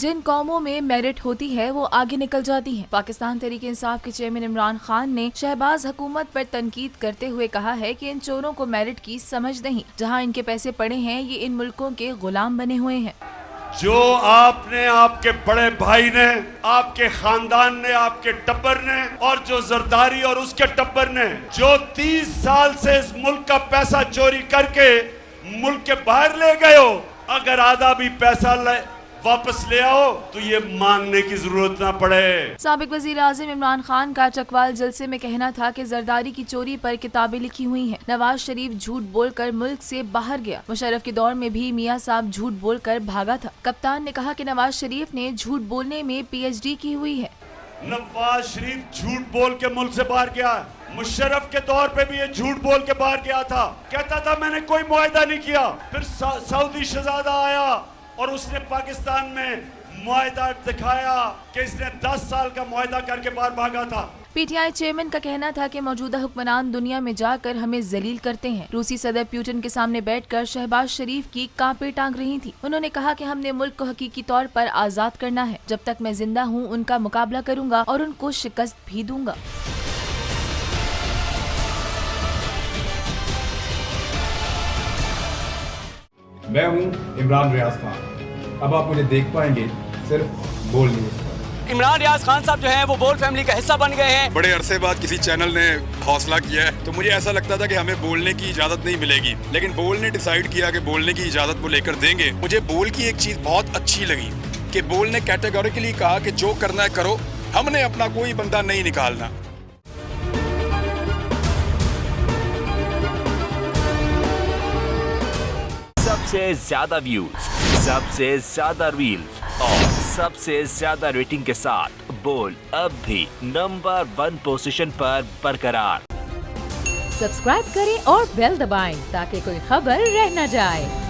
जिन कौमों में मेरिट होती है वो आगे निकल जाती हैं। पाकिस्तान तहरीक इंसाफ के चेयरमैन इमरान खान ने शहबाज हुकूमत पर तनकीद करते हुए कहा है कि इन चोरों को मेरिट की समझ नहीं। जहां इनके पैसे पड़े हैं ये इन मुल्कों के गुलाम बने हुए हैं। जो आपने, आपके बड़े भाई ने, आपके खानदान ने, आपके टब्बर ने और जो जरदारी और उसके टब्बर ने जो 30 साल से इस मुल्क का पैसा चोरी करके मुल्क के बाहर ले गए हो, अगर आधा भी पैसा वापस ले आओ तो ये मांगने की जरूरत ना पड़े। साबिक वजीर आज़म इमरान खान का चकवाल जलसे में कहना था कि जरदारी की चोरी पर किताबें लिखी हुई हैं। नवाज शरीफ झूठ बोलकर मुल्क से बाहर गया। मुशर्रफ के दौर में भी मियां साहब झूठ बोलकर भागा था। कप्तान ने कहा कि नवाज शरीफ ने झूठ बोलने में PhD की हुई है। नवाज शरीफ झूठ बोल के मुल्क से बाहर गया। मुशर्रफ के दौर पे भी ये झूठ बोल के बाहर गया था। कहता था मैंने कोई मुआहदा नहीं किया। फिर सऊदी शहजादा आया और उसने पाकिस्तान में मुआहदा दिखाया कि इसने 10 साल का मुआहदा करके बाहर भागा था। PTI चेयरमैन का कहना था कि मौजूदा हुक्मरान दुनिया में जाकर हमें जलील करते हैं। रूसी सदर पुतिन के सामने बैठकर शहबाज शरीफ की कांपे टांग रही थी। उन्होंने कहा कि हमने मुल्क को हकीकी तौर पर आजाद करना है। जब तक मैं जिंदा हूँ उनका मुकाबला करूँगा और उनको शिकस्त भी दूंगा। मैं हूं इमरान रियाज खान। अब आप मुझे देख पाएंगे सिर्फ बोल न्यूज़ पर। इमरान रियाज खान साहब जो हैं वो बोल फैमिली का हिस्सा बन गए हैं। बड़े अरसे बाद किसी चैनल ने हौसला किया है, तो मुझे ऐसा लगता था कि हमें बोलने की इजाजत नहीं मिलेगी, लेकिन बोल ने डिसाइड किया कि बोलने की इजाजत वो लेकर देंगे। मुझे बोल की एक चीज बहुत अच्छी लगी कि बोल ने कैटेगोरिकली कहा कि जो करना है करो, हमने अपना कोई बंदा नहीं निकालना। सबसे ज्यादा व्यूज, सबसे ज्यादा रील्स और सबसे ज्यादा रेटिंग के साथ बोल अब भी नंबर 1 पोजीशन पर बरकरार। सब्सक्राइब करें और बेल दबाएं ताकि कोई खबर रह न जाए।